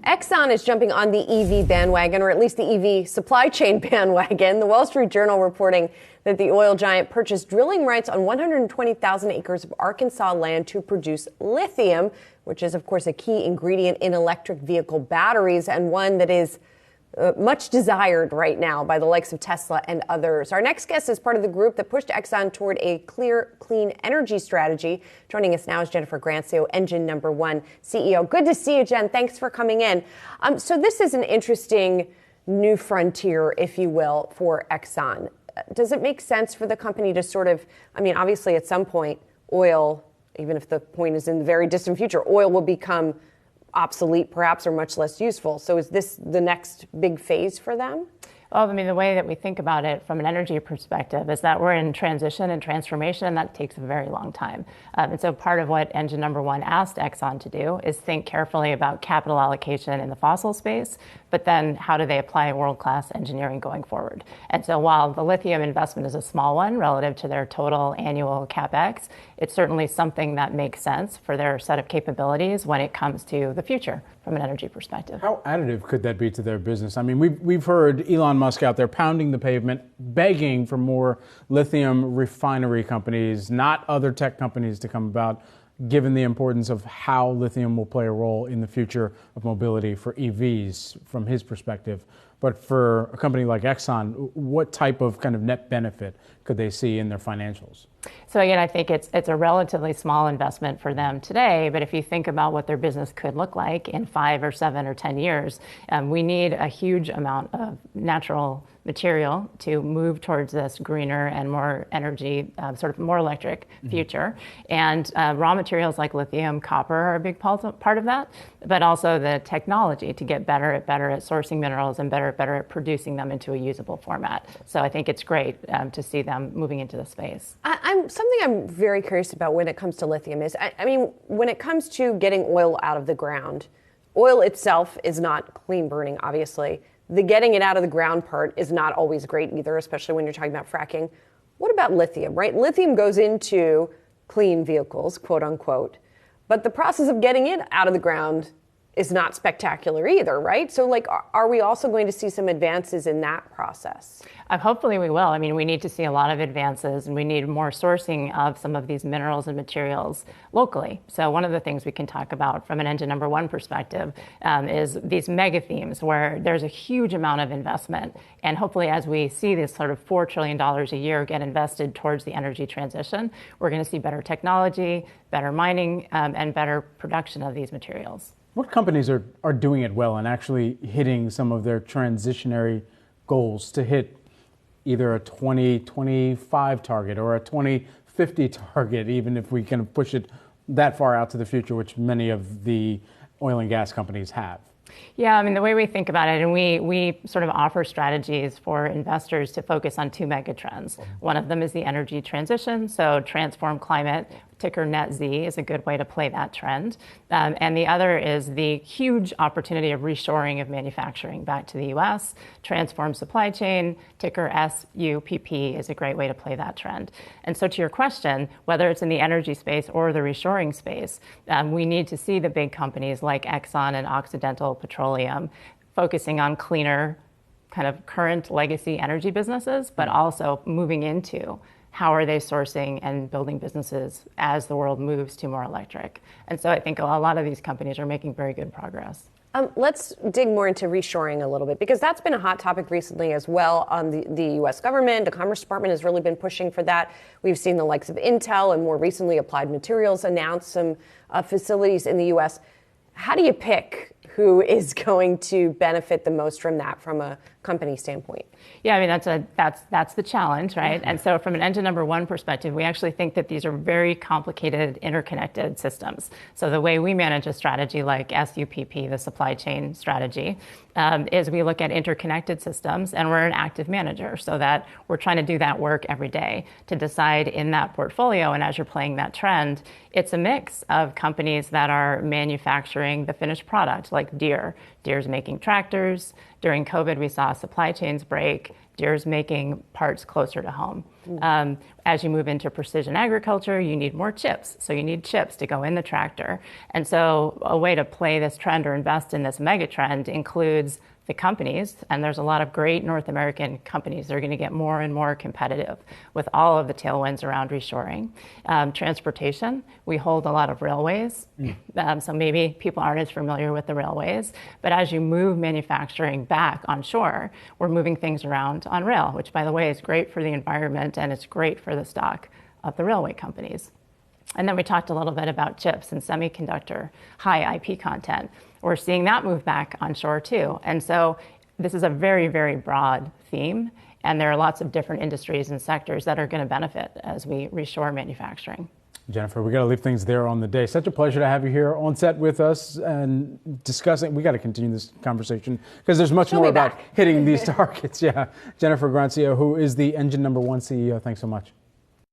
Exxon is jumping on the EV bandwagon, or at least the EV supply chain bandwagon. The Wall Street Journal reporting that the oil giant purchased drilling rights on 120,000 acres of Arkansas land to produce lithium, which is, of course, a key ingredient in electric vehicle batteries and one that is much desired right now by the likes of Tesla and others. Our next guest is part of the group that pushed Exxon toward a clear, clean energy strategy. Joining us now is Jennifer Grancio, Engine Number One CEO. Good to see you, Jen. Thanks for coming in. So this is an interesting new frontier, if you will, for Exxon. Does it make sense for the company to sort of, obviously at some point, oil, even if the point is in the very distant future, oil will become obsolete, perhaps, or much less useful. So is this the next big phase for them? Well, the way that we think about it from an energy perspective is that we're in transition and transformation, and that takes a very long time. And so part of what Engine Number One asked Exxon to do is think carefully about capital allocation in the fossil space, but then how do they apply world-class engineering going forward? And so while the lithium investment is a small one relative to their total annual CapEx, it's certainly something that makes sense for their set of capabilities when it comes to the future from an energy perspective. How additive could that be to their business? We've heard Elon Musk out there pounding the pavement, begging for more lithium refinery companies, not other tech companies, to come about, given the importance of how lithium will play a role in the future of mobility for EVs from his perspective. But for a company like Exxon, what type of kind of net benefit could they see in their financials? So again, I think it's a relatively small investment for them today, but if you think about what their business could look like in 5 or 7 or 10 years, we need a huge amount of natural material to move towards this greener and more energy, sort of more electric future. And raw materials like lithium, copper are a big part of that, but also the technology to get better at sourcing minerals and better at producing them into a usable format. So I think it's great to see them moving into the space. Something I'm very curious about when it comes to lithium is, when it comes to getting oil out of the ground, oil itself is not clean burning, obviously. The getting it out of the ground part is not always great either, especially when you're talking about fracking. What about lithium, right? Lithium goes into clean vehicles, quote unquote, but the process of getting it out of the ground is not spectacular either, right? So are we also going to see some advances in that process? Hopefully we will. We need to see a lot of advances, and we need more sourcing of some of these minerals and materials locally. So one of the things we can talk about from an Engine Number One perspective is these mega themes where there's a huge amount of investment. And hopefully as we see this sort of $4 trillion a year get invested towards the energy transition, we're going to see better technology, better mining, and better production of these materials. What companies are doing it well and actually hitting some of their transitionary goals to hit either a 2025 target or a 2050 target, even if we can push it that far out to the future, which many of the oil and gas companies have? Yeah, the way we think about it, and we sort of offer strategies for investors to focus on 2 mega trends. One of them is the energy transition, so Transform Climate, ticker NetZ, is a good way to play that trend. And the other is the huge opportunity of reshoring of manufacturing back to the U.S. Transform Supply Chain, ticker SUPP, is a great way to play that trend. And so to your question, whether it's in the energy space or the reshoring space, we need to see the big companies like Exxon and Occidental Petroleum focusing on cleaner, kind of current legacy energy businesses, but also moving into how are they sourcing and building businesses as the world moves to more electric. And so I think a lot of these companies are making very good progress. Let's dig more into reshoring a little bit, because that's been a hot topic recently as well. The U.S. government, the Commerce Department has really been pushing for that. We've seen the likes of Intel and more recently Applied Materials announce some facilities in the U.S. How do you pick who is going to benefit the most from that from a company standpoint? Yeah, that's the challenge, right? And so from an Engine Number One perspective, we actually think that these are very complicated, interconnected systems. So the way we manage a strategy like SUPP, the supply chain strategy, is we look at interconnected systems, and we're an active manager, so that we're trying to do that work every day to decide in that portfolio. And as you're playing that trend, it's a mix of companies that are manufacturing the finished product, like Deere. Deere's making tractors. During COVID, we saw supply chains break, Deere's making parts closer to home. As you move into precision agriculture, you need more chips. So you need chips to go in the tractor. And so a way to play this trend or invest in this mega trend includes the companies, and there's a lot of great North American companies that are going to get more and more competitive with all of the tailwinds around reshoring. Transportation, we hold a lot of railways, so maybe people aren't as familiar with the railways, but as you move manufacturing back on shore, we're moving things around on rail, which by the way is great for the environment and it's great for the stock of the railway companies. And then we talked a little bit about chips and semiconductor, high IP content. We're seeing that move back onshore too. And so this is a very, very broad theme. And there are lots of different industries and sectors that are going to benefit as we reshore manufacturing. Jennifer, we got to leave things there on the day. Such a pleasure to have you here on set with us and discussing. We got to continue this conversation because there's much more about hitting these targets. Yeah. Jennifer Grancio, who is the Engine #1 CEO. Thanks so much.